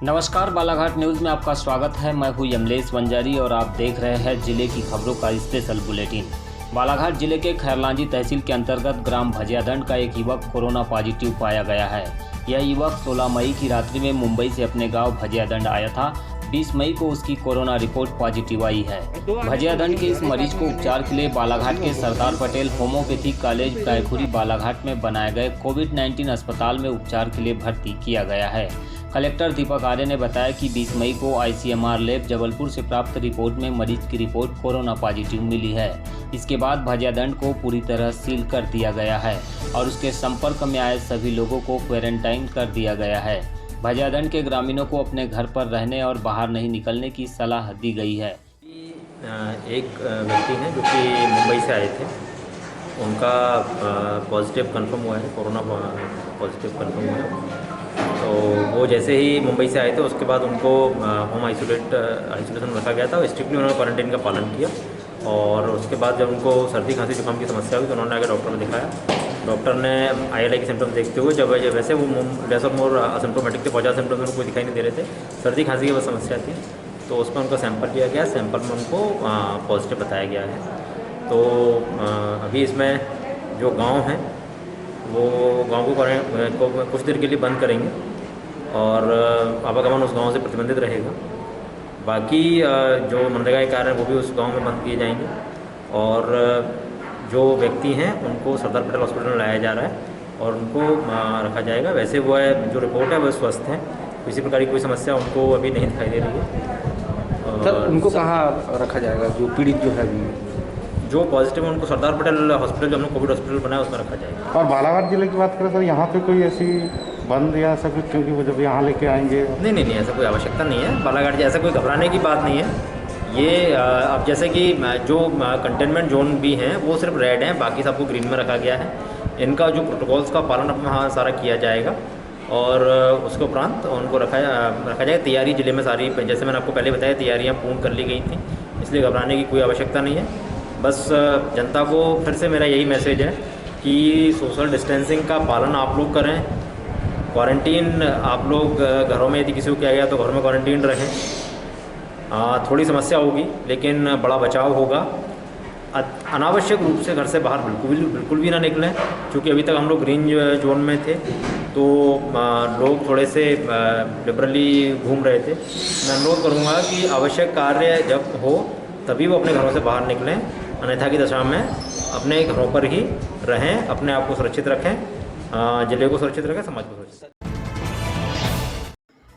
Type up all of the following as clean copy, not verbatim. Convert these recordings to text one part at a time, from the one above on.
नमस्कार, बालाघाट न्यूज़ में आपका स्वागत है। मैं हूं यमलेश वंजारी और आप देख रहे हैं जिले की खबरों का स्पेशल बुलेटिन। बालाघाट जिले के खैरलांजी तहसील के अंतर्गत ग्राम भजियादंड का एक युवक कोरोना पॉजिटिव पाया गया है। यह युवक 16 मई की रात्रि में मुंबई से अपने गांव भजियादंड आया था। 20 मई को उसकी कोरोना रिपोर्ट पॉजिटिव आई है। भजियादंड के इस मरीज को उपचार के लिए बालाघाट के सरदार पटेल होम्योपैथिक कॉलेज गायखुरी बालाघाट में बनाए गए कोविड-19 अस्पताल में उपचार के लिए भर्ती किया गया है। कलेक्टर दीपक आर्य ने बताया कि 20 मई को ICMR लैब जबलपुर से प्राप्त रिपोर्ट में मरीज की रिपोर्ट कोरोना पॉजिटिव मिली है। इसके बाद भजियादंड को पूरी तरह सील कर दिया गया है और उसके संपर्क में आए सभी लोगों को क्वारंटाइन कर दिया गया है। भजियादंड के ग्रामीणों को अपने घर पर रहने और बाहर नहीं निकलने की सलाह दी गई है। एक व्यक्ति हैं जो कि मुंबई से आए थे, उनका पॉजिटिव कंफर्म हुआ है, कोरोना पॉजिटिव कंफर्म हुआ है। तो वो जैसे ही मुंबई से आए थे उसके बाद उनको होम आइसोलेशन रखा गया था। स्ट्रिक्टली उन्होंने क्वारंटाइन का पालन किया और उसके बाद जब उनको सर्दी खांसी जुकाम की समस्या हुई तो उन्होंने आगे डॉक्टर को दिखाया। डॉक्टर ने ILI के सिम्टम्स देखते हुए, जब वैसे वो लेस और मोर असिम्प्टोमेटिक थे, पहुँचा सिम्टम्स में कोई दिखाई नहीं दे रहे थे, सर्दी खांसी की बस समस्या थी, तो उसमें उनका सैंपल लिया गया। सैंपल में उनको पॉजिटिव बताया गया है। तो अभी इसमें जो गाँव हैं वो गाँव को कुछ देर के लिए बंद करेंगे और आवागमन उस गांव से प्रतिबंधित रहेगा। बाकी जो मनरेगा के कार्य हैं वो भी उस गांव में बंद किए जाएंगे और जो व्यक्ति हैं उनको सरदार पटेल हॉस्पिटल में लाया जा रहा है और उनको रखा जाएगा। वैसे वो है, जो रिपोर्ट है वो स्वस्थ है, किसी प्रकार की कोई समस्या उनको अभी नहीं दिखाई दे रही है। सर, उनको कहाँ रखा जाएगा? जो पीड़ित जो है जो पॉजिटिव है उनको सरदार पटेल हॉस्पिटल, जो हमने कोविड हॉस्पिटल बनाया, उसमें रखा जाएगा। और बालाघाट जिले की बात करें सर, यहाँ पे कोई ऐसी बंद या ऐसा कुछ, क्योंकि वो जब यहाँ लेके आएंगे? नहीं, ऐसा कोई आवश्यकता नहीं है। बालाघाट जैसा कोई घबराने की बात नहीं है। ये अब जैसे कि जो कंटेनमेंट जोन भी हैं वो सिर्फ रेड हैं, बाकी सबको ग्रीन में रखा गया है। इनका जो प्रोटोकॉल्स का पालन अपना वहाँ सारा किया जाएगा और उसके उपरांत उनको रखा जाएगा। तैयारी जिले में सारी, जैसे मैंने आपको पहले बताया, तैयारियाँ पूर्ण कर ली गई थी, इसलिए घबराने की कोई आवश्यकता नहीं है। बस जनता को फिर से मेरा यही मैसेज है कि सोशल डिस्टेंसिंग का पालन आप लोग करें। क्वारंटीन आप लोग घरों में, यदि किसी को किया गया तो घर में क्वारंटीन रहें। थोड़ी समस्या होगी लेकिन बड़ा बचाव होगा। अनावश्यक रूप से घर से बाहर बिल्कुल भी ना निकलें, क्योंकि अभी तक हम लोग ग्रीन जोन में थे तो लोग थोड़े से लिबरली घूम रहे थे। मैं अनुरोध करूँगा कि आवश्यक कार्य जब हो तभी वो अपने घरों से बाहर निकलें, अन्यथा की दशा में अपने घरों पर ही रहें, अपने आप को सुरक्षित रखें, जिले को सुरक्षित रखें, समाज को सुरक्षित रखें।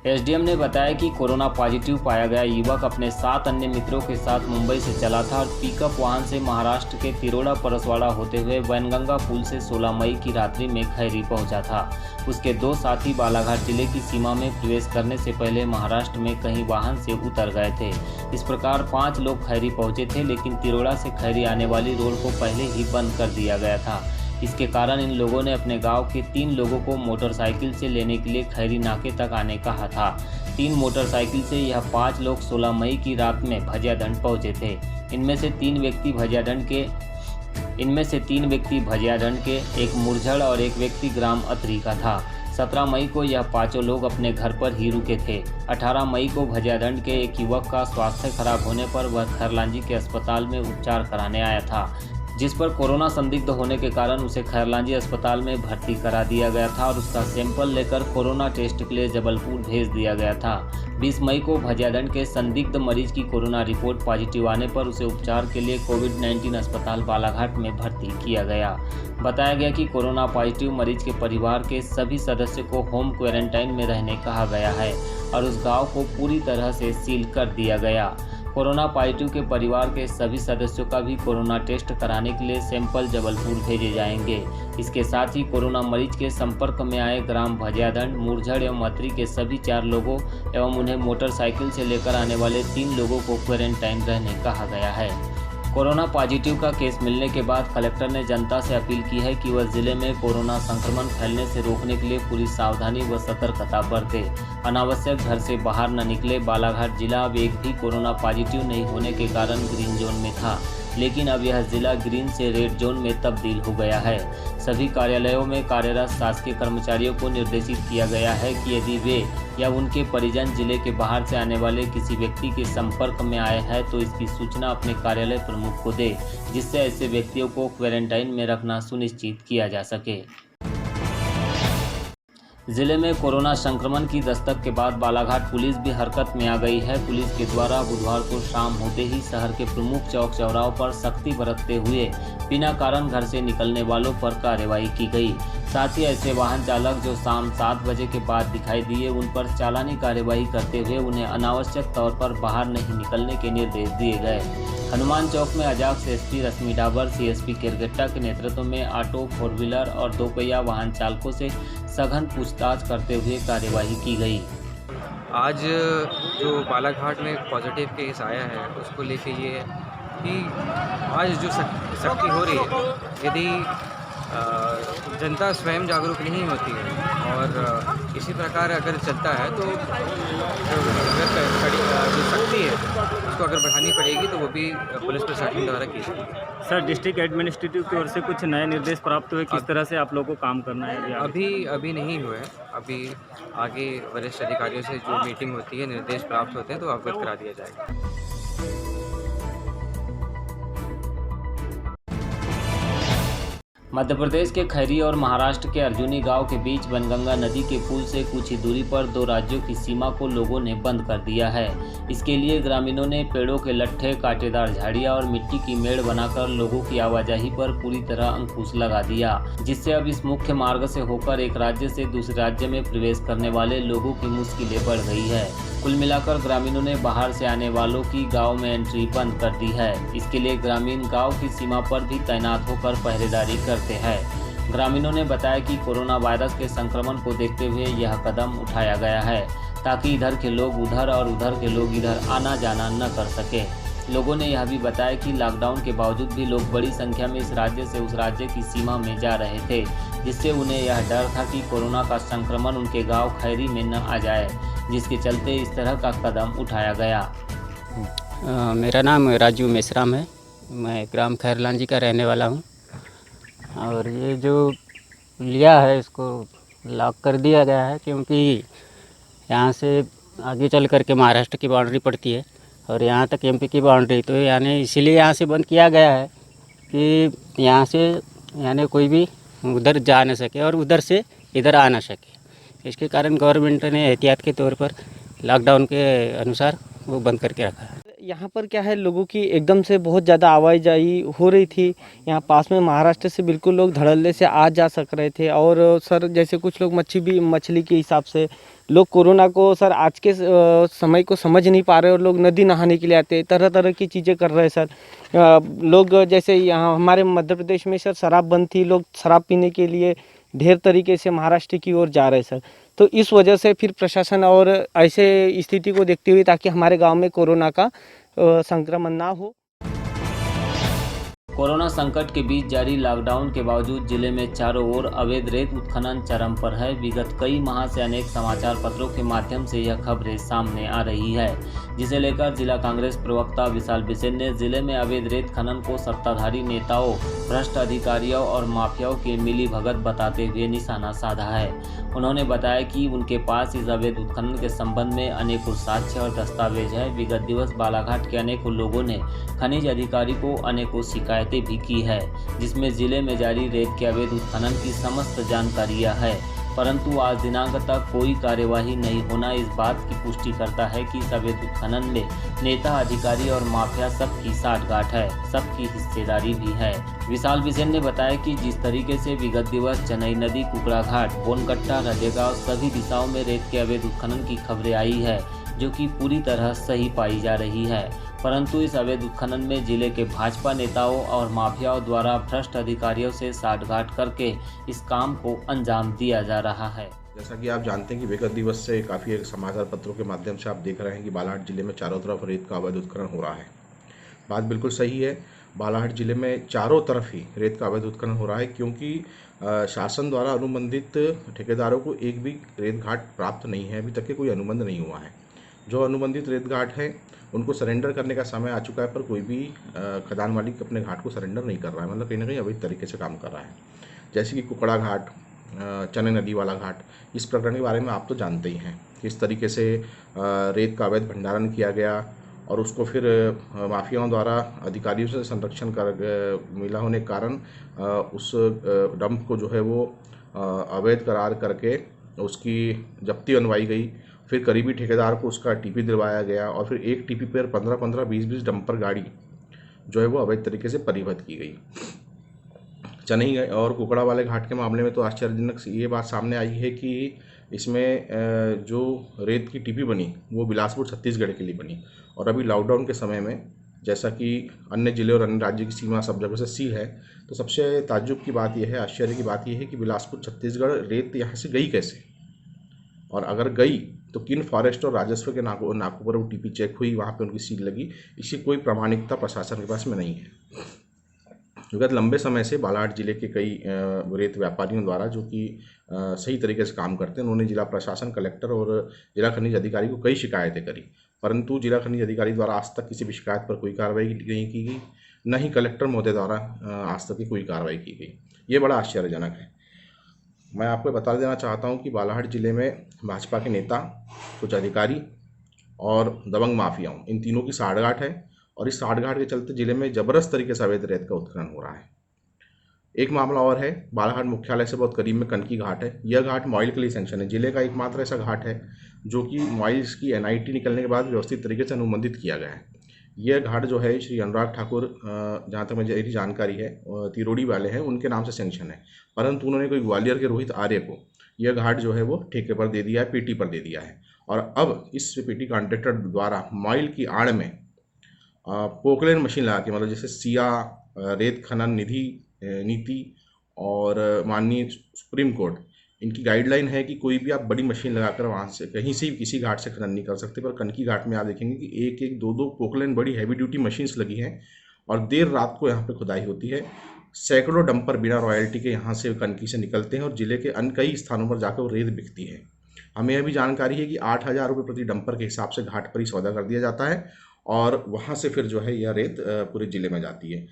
SDM ने बताया कि कोरोना पॉजिटिव पाया गया युवक अपने 7 अन्य मित्रों के साथ मुंबई से चला था और पिकअप वाहन से महाराष्ट्र के तिरोड़ा परसवाड़ा होते हुए वैनगंगा पुल से 16 मई की रात्रि में खैरी पहुंचा था। उसके 2 साथी बालाघाट जिले की सीमा में प्रवेश करने से पहले महाराष्ट्र में कहीं वाहन से उतर गए थे। इस प्रकार 5 लोग खैरी पहुंचे थे, लेकिन तिरोड़ा से खैरी आने वाली रोड को पहले ही बंद कर दिया गया था। इसके कारण इन लोगों ने अपने गांव के 3 लोगों को मोटरसाइकिल से लेने के लिए खैरी नाके तक आने कहा था। 3 मोटरसाइकिल से यह 5 लोग 16 मई की रात में भजियादंड पहुंचे थे। इनमें से 3 व्यक्ति भजियादंड के, एक मुरझड़ और एक व्यक्ति ग्राम अतरी का था। 17 मई को यह 5 लोग अपने घर पर ही रुके थे। 18 मई को भजियादंड के एक युवक का स्वास्थ्य खराब होने पर वह खैरलांजी के अस्पताल में उपचार कराने आया था, जिस पर कोरोना संदिग्ध होने के कारण उसे खैरलांजी अस्पताल में भर्ती करा दिया गया था और उसका सैंपल लेकर कोरोना टेस्ट के लिए जबलपुर भेज दिया गया था। 20 मई को भजियादंड के संदिग्ध मरीज की कोरोना रिपोर्ट पॉजिटिव आने पर उसे उपचार के लिए कोविड-19 अस्पताल बालाघाट में भर्ती किया गया। बताया गया कि कोरोना पॉजिटिव मरीज के परिवार के सभी सदस्यों को होम क्वारंटाइन में रहने कहा गया है और उस गाँव को पूरी तरह से सील कर दिया गया। कोरोना पॉजिटिव के परिवार के सभी सदस्यों का भी कोरोना टेस्ट कराने के लिए सैंपल जबलपुर भेजे जाएंगे। इसके साथ ही कोरोना मरीज के संपर्क में आए ग्राम भजियादंड, मुरझड़ एवं अतरी के सभी 4 लोगों एवं उन्हें मोटरसाइकिल से लेकर आने वाले 3 लोगों को क्वारंटाइन रहने कहा गया है। कोरोना पॉजिटिव का केस मिलने के बाद कलेक्टर ने जनता से अपील की है कि वह जिले में कोरोना संक्रमण फैलने से रोकने के लिए पूरी सावधानी व सतर्कता बरते, अनावश्यक घर से बाहर न निकले। बालाघाट जिला अब एक भी कोरोना पॉजिटिव नहीं होने के कारण ग्रीन जोन में था। लेकिन अब यह जिला ग्रीन से रेड जोन में तब्दील हो गया है। सभी कार्यालयों में कार्यरत शासकीय कर्मचारियों को निर्देशित किया गया है कि यदि वे या उनके परिजन जिले के बाहर से आने वाले किसी व्यक्ति के संपर्क में आए हैं तो इसकी सूचना अपने कार्यालय प्रमुख को दे, जिससे ऐसे व्यक्तियों को क्वारंटाइन में रखना सुनिश्चित किया जा सके। जिले में कोरोना संक्रमण की दस्तक के बाद बालाघाट पुलिस भी हरकत में आ गई है। पुलिस के द्वारा बुधवार को शाम होते ही शहर के प्रमुख चौक चौराहों पर सख्ती बरतते हुए बिना कारण घर से निकलने वालों पर कार्रवाई की गई। साथ ही ऐसे वाहन चालक जो शाम 7 बजे के बाद दिखाई दिए उन पर चालानी कार्यवाही करते हुए उन्हें अनावश्यक तौर पर बाहर नहीं निकलने के निर्देश दिए गए। हनुमान चौक में अजाक्स एसपी रश्मि डाबर सीएसपी केरगट्टा के नेतृत्व में ऑटो, 4 व्हीलर और 2 पहिया वाहन चालकों से सघन पूछताछ करते हुए कार्यवाही की गई। आज जो बालाघाट में पॉजिटिव केस आया है उसको लेके ये है कि आज जो सख्ती हो रही है, यदि जनता स्वयं जागरूक नहीं होती है और इसी प्रकार अगर चलता है तो जो सख्ती है उसको अगर बढ़ानी पड़ेगी तो वो भी पुलिस प्रशासन द्वारा की जाएगी। सर, डिस्ट्रिक्ट एडमिनिस्ट्रेटिव की ओर से कुछ नए निर्देश प्राप्त हुए, किस तरह से आप लोगों को काम करना है? अभी नहीं हुए हैं। अभी आगे वरिष्ठ अधिकारियों से जो मीटिंग होती है, निर्देश प्राप्त होते हैं तो अवगत करा दिया जाएगा। मध्य प्रदेश के खैरी और महाराष्ट्र के अर्जुनी गांव के बीच बनगंगा नदी के पुल से कुछ ही दूरी पर 2 राज्यों की सीमा को लोगों ने बंद कर दिया है। इसके लिए ग्रामीणों ने पेड़ों के लट्ठे, कांटेदार झाड़ियां और मिट्टी की मेड़ बनाकर लोगों की आवाजाही पर पूरी तरह अंकुश लगा दिया, जिससे अब इस मुख्य मार्ग से होकर एक राज्य से दूसरे राज्य में प्रवेश करने वाले लोगों की मुश्किलें बढ़ गई है। कुल मिलाकर ग्रामीणों ने बाहर से आने वालों की गांव में एंट्री बंद कर दी है। इसके लिए ग्रामीण गांव की सीमा पर भी तैनात होकर पहरेदारी करते हैं। ग्रामीणों ने बताया कि कोरोना वायरस के संक्रमण को देखते हुए यह कदम उठाया गया है ताकि इधर के लोग उधर और उधर के लोग इधर आना जाना न कर सके। लोगों ने यह भी बताया कि लॉकडाउन के बावजूद भी लोग बड़ी संख्या में इस राज्य से उस राज्य की सीमा में जा रहे थे, जिससे उन्हें यह डर था कि कोरोना का संक्रमण उनके गांव खैरी में न आ जाए, जिसके चलते इस तरह का कदम उठाया गया। मेरा नाम राजू मेश्राम है। मैं ग्राम खैरलांजी का रहने वाला हूँ और ये जो लिया है इसको लॉक कर दिया गया है क्योंकि यहाँ से आगे चल कर के महाराष्ट्र की बाउंड्री पड़ती है और यहाँ तक एमपी की बाउंड्री, तो यानी इसीलिए यहाँ से बंद किया गया है कि यहाँ से यानी कोई भी उधर जा न सके और उधर से इधर आ ना सके। इसके कारण गवर्नमेंट ने एहतियात के तौर पर लॉकडाउन के अनुसार वो बंद करके रखा है। यहाँ पर क्या है, लोगों की एकदम से बहुत ज़्यादा आवाजाही हो रही थी। यहाँ पास में महाराष्ट्र से बिल्कुल लोग धड़ल्ले से आ जा सक रहे थे और सर जैसे कुछ लोग मछली के हिसाब से लोग कोरोना को सर आज के समय को समझ नहीं पा रहे और लोग नदी नहाने के लिए आते, तरह तरह की चीज़ें कर रहे हैं सर। लोग जैसे यहाँ हमारे मध्य प्रदेश में सर शराब बंद थी, लोग शराब पीने के लिए ढेर तरीके से महाराष्ट्र की ओर जा रहे हैं सर। तो इस वजह से फिर प्रशासन और ऐसे स्थिति को देखते हुए ताकि हमारे गांव में कोरोना का संक्रमण ना हो। कोरोना संकट के बीच जारी लॉकडाउन के बावजूद जिले में चारों ओर अवैध रेत उत्खनन चरम पर है। विगत कई माह से अनेक समाचार पत्रों के माध्यम से यह खबरें सामने आ रही है, जिसे लेकर जिला कांग्रेस प्रवक्ता विशाल बिसेन ने जिले में अवैध रेत खनन को सत्ताधारी नेताओं, भ्रष्ट अधिकारियों और माफियाओं के मिलीभगत बताते हुए निशाना साधा है। उन्होंने बताया कि उनके पास इस अवैध उत्खनन के संबंध में अनेकों साक्ष्य और दस्तावेज है। विगत दिवस बालाघाट के अनेकों लोगों ने खनिज अधिकारी को अनेकों शिकायतें भी की है, जिसमें जिले में जारी रेत के अवैध उत्खनन की समस्त जानकारियां है, परंतु आज दिनांक तक कोई कार्यवाही नहीं होना इस बात की पुष्टि करता है कि इस अवैध उत्खनन में नेता, अधिकारी और माफिया सबकी साठगांठ है, सबकी हिस्सेदारी भी है। विशाल बिसेन ने बताया कि जिस तरीके से विगत दिवस चेन्नई नदी, कुकड़ाघाट, बोनकट्टा, राजेगांव सभी दिशाओं में रेत के अवैध उत्खनन की खबरें आई है, जो कि पूरी तरह सही पाई जा रही है, परंतु इस अवैध उत्खनन में जिले के भाजपा नेताओं और माफियाओं द्वारा भ्रष्ट अधिकारियों से साठगांठ करके इस काम को अंजाम दिया जा रहा है। जैसा कि आप जानते हैं कि विगत दिवस से काफ़ी समाचार पत्रों के माध्यम से आप देख रहे हैं कि बालाघाट जिले में चारों तरफ रेत का अवैध उत्खनन हो रहा है। बात बिल्कुल सही है, बालाघाट जिले में चारों तरफ ही रेत का अवैध उत्खनन हो रहा है, क्योंकि शासन द्वारा अनुबंधित ठेकेदारों को एक भी रेत घाट प्राप्त नहीं है, अभी तक के कोई अनुबंध नहीं हुआ है। जो अनुबंधित रेत घाट हैं उनको सरेंडर करने का समय आ चुका है, पर कोई भी खदान मालिक अपने घाट को सरेंडर नहीं कर रहा है, मतलब कहीं ना कहीं अवैध तरीके से काम कर रहा है। जैसे कि कुकड़ा घाट, चने नदी वाला घाट, इस प्रकरण के बारे में आप तो जानते ही हैं, किस तरीके से रेत का अवैध भंडारण किया गया और उसको फिर माफियाओं द्वारा अधिकारियों से संरक्षण कर मिला होने के कारण उस डंप को जो है वो अवैध करार करके उसकी जब्ती बनवाई गई। फिर करीबी ठेकेदार को उसका टीपी दिलवाया गया और फिर एक टीपी पर 15-15, 20-20 डंपर गाड़ी जो है वो अवैध तरीके से परिवहन की गई। चनई और कुकड़ा वाले घाट के मामले में तो आश्चर्यजनक ये बात सामने आई है कि इसमें जो रेत की टीपी बनी वो बिलासपुर छत्तीसगढ़ के लिए बनी, और अभी लॉकडाउन के समय में जैसा कि अन्य जिले और अन्य राज्य की सीमा सब जगह से सील है, तो सबसे ताज्जुब की बात यह है, आश्चर्य की बात यह है कि बिलासपुर छत्तीसगढ़ रेत यहाँ से गई कैसे, और अगर गई तो किन फॉरेस्ट और राजस्व के नाकों पर वो टीपी चेक हुई, वहाँ पे उनकी सील लगी, इसकी कोई प्रामाणिकता प्रशासन के पास में नहीं है। विगत लंबे समय से बालाघाट जिले के कई रेत व्यापारियों द्वारा जो कि सही तरीके से काम करते हैं, उन्होंने जिला प्रशासन, कलेक्टर और जिला खनिज अधिकारी को कई शिकायतें करी, परंतु जिला खनिज अधिकारी द्वारा आज तक किसी भी शिकायत पर कोई कार्रवाई नहीं की गई, न ही कलेक्टर महोदय द्वारा आज तक की कोई कार्रवाई की गई। ये बड़ा आश्चर्यजनक है। मैं आपको बता देना चाहता हूँ कि बालाघाट जिले में भाजपा के नेता, कुछ अधिकारी और दबंग माफियाओं, इन तीनों की साठगांठ है, और इस साठगांठ के चलते जिले में जबरदस्त तरीके से अवैध रेत का उत्खनन हो रहा है। एक मामला और है, बालाघाट मुख्यालय से बहुत करीब में कनकी घाट है। यह घाट मॉइल के लिए सेंक्शन है, जिले का एकमात्र ऐसा घाट है जो कि मॉइल्स की NIT निकलने के बाद व्यवस्थित तरीके से अनुबंधित किया गया है। यह घाट जो है श्री अनुराग ठाकुर, जहाँ तक मुझे जानकारी है, तिरोड़ी वाले हैं, उनके नाम से सेंक्शन है, परंतु उन्होंने कोई ग्वालियर के रोहित आर्य को यह घाट जो है वो ठेके पर दे दिया है, PT पर दे दिया है, और अब इस PT कॉन्ट्रैक्टर द्वारा मॉइल की आड़ में पोकलेन मशीन लगा के, मतलब जैसे सिया, रेत खनन निधि नीति और माननीय सुप्रीम कोर्ट, इनकी गाइडलाइन है कि कोई भी आप बड़ी मशीन लगाकर वहाँ से कहीं से भी किसी घाट से खनन नहीं कर सकते, पर कनकी घाट में आप देखेंगे कि एक एक दो दो पोकलेन बड़ी हैवी ड्यूटी मशीन्स लगी हैं और देर रात को यहाँ पे खुदाई होती है। सैकड़ों डंपर बिना रॉयल्टी के यहाँ से कनकी से निकलते हैं और जिले के अन्य कई स्थानों पर जाकर वो रेत बिकती है। हमें यह भी जानकारी है कि 8,000 रुपये प्रति डंपर के हिसाब से घाट पर ही सौदा कर दिया जाता है और वहाँ से फिर जो है यह रेत पूरे ज़िले में जाती है।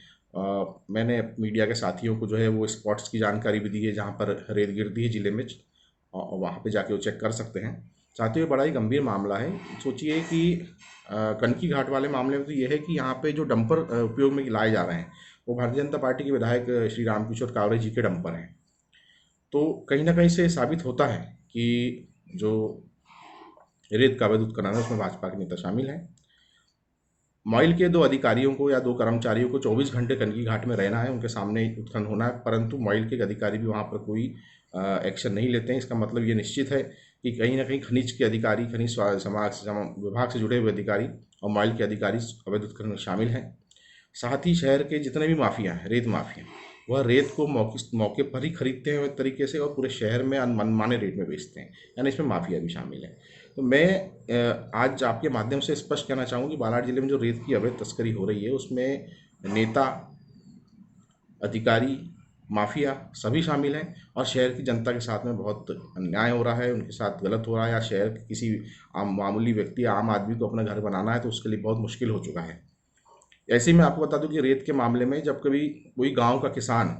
मैंने मीडिया के साथियों को जो है वो स्पॉट्स की जानकारी भी दी है जहाँ पर रेत गिरती है ज़िले में, और वहाँ पे जाके वो चेक कर सकते हैं। साथियों, बड़ा ही गंभीर मामला है। सोचिए कि कनकी घाट वाले मामले में तो ये है कि यहाँ पे जो डंपर उपयोग में लाए जा रहे हैं वो भारतीय जनता पार्टी के विधायक श्री रामकिशोर कावरे जी के डंपर हैं। तो कहीं ना कहीं से साबित होता है कि जो रेत का अवैध उत्खनन है उसमें भाजपा के नेता शामिल हैं। मॉइल के 2 अधिकारियों को या 2 कर्मचारियों को 24 घंटे कनकी घाट में रहना है, उनके सामने उत्खनन होना है, परंतु मॉइल के अधिकारी भी वहाँ पर कोई एक्शन नहीं लेते हैं। इसका मतलब ये निश्चित है कि कहीं ना कहीं खनिज के अधिकारी, खनिज विभाग से जुड़े हुए अधिकारी और मॉइल के अधिकारी अवैध उत्खनन में शामिल हैं। साथ ही शहर के जितने भी माफिया हैं, रेत माफिया, वह रेत को मौके पर ही खरीदते हैं अवैध तरीके से और पूरे शहर में मनमाने रेट में बेचते हैं, यानी इसमें माफिया भी शामिल है। तो मैं आज आपके माध्यम से स्पष्ट कहना चाहूँगा कि बालाघाट जिले में जो रेत की अवैध तस्करी हो रही है उसमें नेता, अधिकारी, माफिया सभी शामिल हैं और शहर की जनता के साथ में बहुत अन्याय हो रहा है, उनके साथ गलत हो रहा है। या शहर के किसी मामूली व्यक्ति, आम आदमी को अपना घर बनाना है तो उसके लिए बहुत मुश्किल हो चुका है। ऐसे ही मैं आपको बता दूं कि रेत के मामले में जब कभी कोई गांव का किसान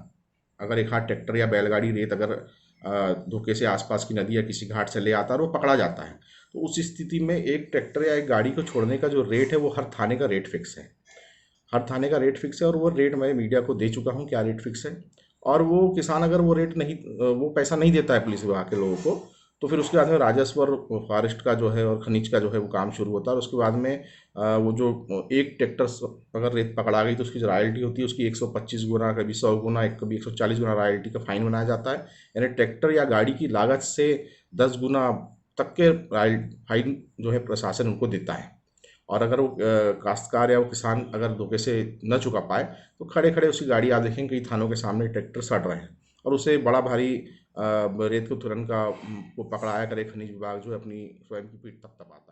अगर एक हाथ ट्रैक्टर या बैलगाड़ी रेत अगर धोखे से आसपास की नदी या किसी घाट से ले आता है और वो पकड़ा जाता है, तो उस स्थिति में एक ट्रैक्टर या एक गाड़ी को छोड़ने का जो रेट है वो हर थाने का रेट फिक्स है। हर थाने का रेट फिक्स है और वो रेट मैं मीडिया को दे चुका हूँ क्या रेट फिक्स है। और वो किसान अगर वो रेट नहीं, वो पैसा नहीं देता है पुलिस विभाग के लोगों को, तो फिर उसके बाद में राजस्व और फॉरेस्ट का जो है और खनिज का जो है वो काम शुरू होता है। और उसके बाद में वो जो एक ट्रैक्टर अगर रेत पकड़ा गई तो उसकी जो रॉयल्टी होती है उसकी 125 गुना, कभी 100 गुना, कभी 140 गुना रॉयल्टी का फाइन बनाया जाता है। यानी ट्रैक्टर या गाड़ी की लागत से 10 गुना तक के फाइन जो है प्रशासन उनको देता है। और अगर वो काश्तकार या वो किसान अगर धोखे से न चुका पाए तो खड़े खड़े उसकी गाड़ी आप देखेंगे कई थानों के सामने ट्रैक्टर सड़ रहे हैं और उसे बड़ा भारी रेत के उत्खनन का वो पकड़ाया करे खनिज विभाग जो है अपनी स्वयं की पीठ तपतपाता है।